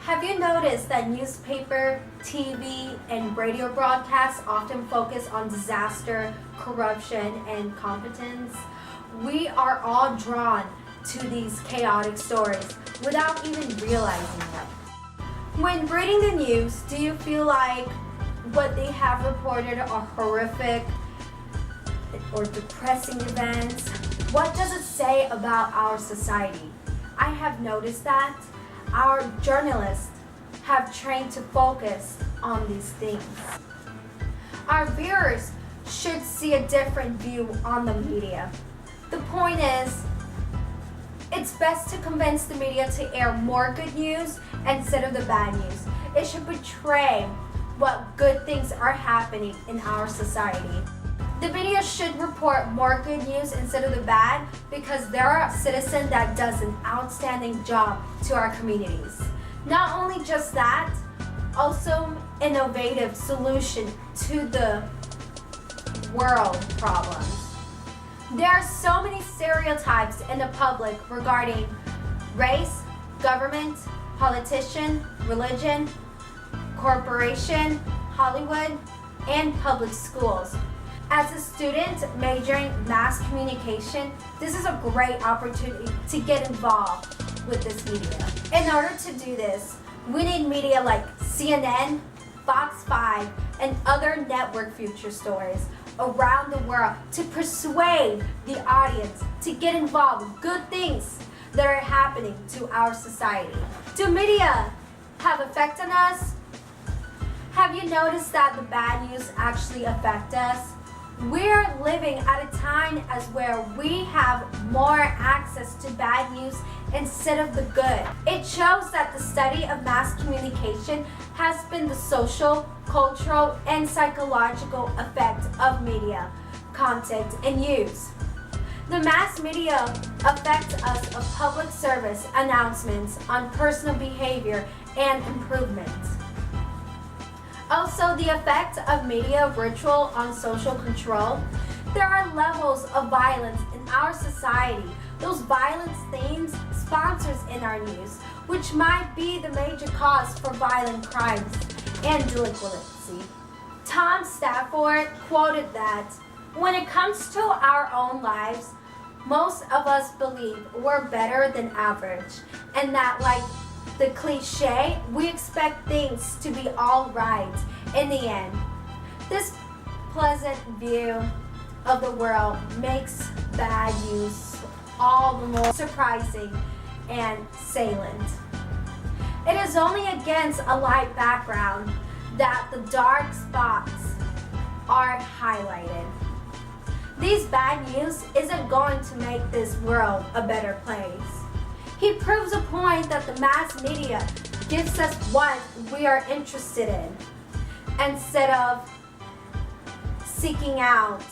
Have you noticed that newspaper, TV, and radio broadcasts often focus on disaster, corruption, and incompetence? We are all drawn to these chaotic stories without even realizing it. When reading the news, do you feel like what they have reported are horrific or depressing events? What does it say about our society? I have noticed that our journalists have trained to focus on these things. Our viewers should see a different view on the media. The point is, it's best to convince the media to air more good news instead of the bad news. It should portray what good things are happening in our society. The media should report more good news instead of the bad because they're a citizen that does an outstanding job to our communities. Not only just that, also innovative solution to the world problems. There are so many stereotypes in the public regarding race, government, politician, religion, corporation, Hollywood, and public schools. As a student majoring mass communication, this is a great opportunity to get involved with this media. In order to do this, we need media like CNN, Fox 5, and other network future stories around the world to persuade the audience to get involved with good things that are happening to our society. Do media have effect on us? Have you noticed that the bad news actually affect us? We're living at a time as where we have more access to bad news instead of the good. It shows that the study of mass communication has been the social, cultural, and psychological effect of media, content, and use. The mass media affects us of public service announcements on personal behavior and improvement. Also, the effect of media ritual on social control. There are levels of violence in our society. Those violence themes sponsors in our news, which might be the major cause for violent crimes and delinquency. Tom Stafford quoted that, "When it comes to our own lives, most of us believe we're better than average, and that like the cliche, we expect things to be all right in the end." This pleasant view of the world makes bad news all the more surprising and salient. It is only against a light background that the dark spots are highlighted. These bad news isn't going to make this world a better place. He proves a point that the mass media gives us what we are interested in instead of seeking out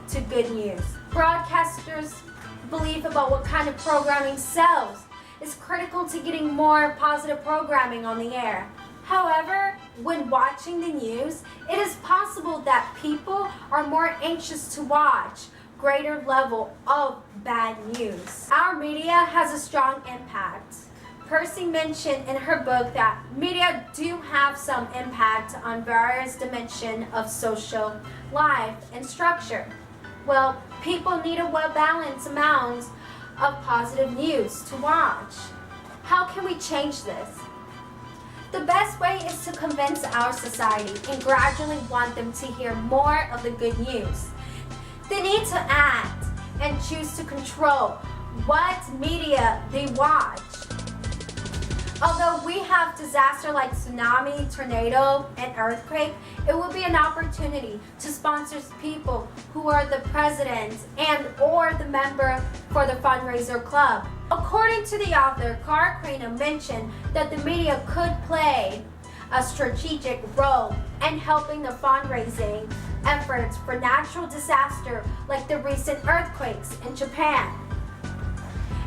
to good news. Broadcasters' belief about what kind of programming sells is critical to getting more positive programming on the air. However, when watching the news, it is possible that people are more anxious to watch greater level of bad news. Our media has a strong impact. Percy mentioned in her book that media do have some impact on various dimensions of social life and structure. Well, people need a well-balanced amount of positive news to watch. How can we change this? The best way is to convince our society and gradually want them to hear more of the good news. They need to act and choose to control what media they watch. Although we have disaster like tsunami, tornado, and earthquake, it will be an opportunity to sponsor people who are the president and or the member for the fundraiser club. According to the author, Carl Crano mentioned that the media could play a strategic role in helping the fundraising efforts for natural disaster like the recent earthquakes in Japan.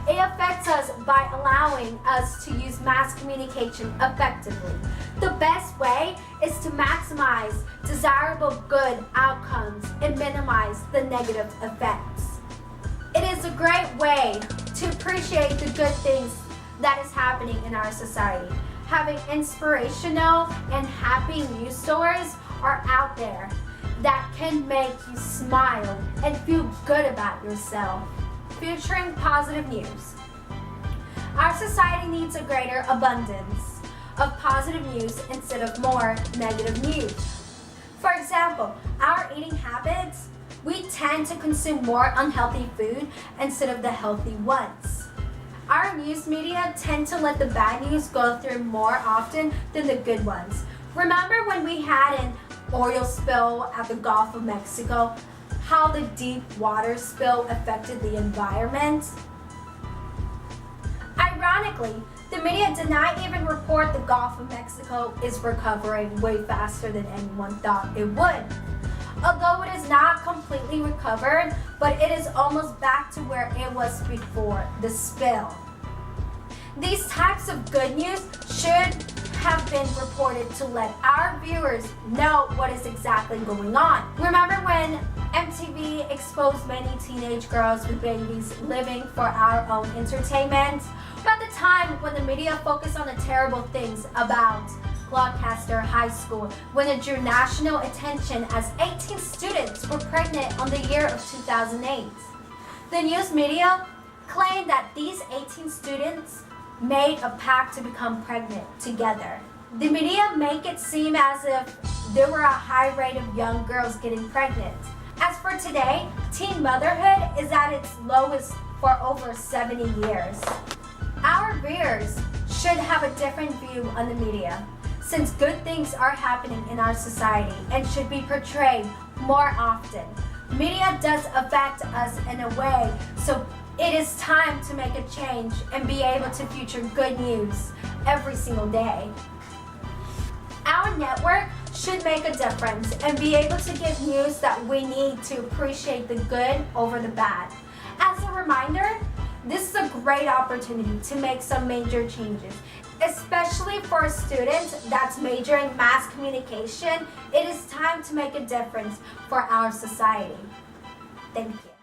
It affects us by allowing us to use mass communication effectively. The best way is to maximize desirable good outcomes and minimize the negative effects. It is a great way to appreciate the good things that is happening in our society. having inspirational and happy news stories are out there that can make you smile and feel good about yourself. Featuring positive news. Our society needs a greater abundance of positive news instead of more negative news. For example, our eating habits, we tend to consume more unhealthy food instead of the healthy ones. Our news media tend to let the bad news go through more often than the good ones. Remember when we had an oil spill at the Gulf of Mexico, how the deep water spill affected the environment? Ironically, the media did not even report the Gulf of Mexico is recovering way faster than anyone thought it would. Although it is not completely recovered, but it is almost back to where it was before the spill. These types of good news should have been reported to let our viewers know what is exactly going on. Remember when MTV exposed many teenage girls with babies living for our own entertainment? About the time when the media focused on the terrible things about Gloucester High School, when it drew national attention as 18 students were pregnant on the year of 2008. The news media claimed that these 18 students made a pact to become pregnant together. The media make it seem as if there were a high rate of young girls getting pregnant. As for today, teen motherhood is at its lowest for over 70 years. Our viewers should have a different view on the media, since good things are happening in our society and should be portrayed more often. Media does affect us in a way, so it is time to make a change and be able to feature good news every single day. Our network should make a difference and be able to give news that we need to appreciate the good over the bad. As a reminder, this is a great opportunity to make some major changes. Especially for a student that's majoring mass communication, it is time to make a difference for our society. Thank you.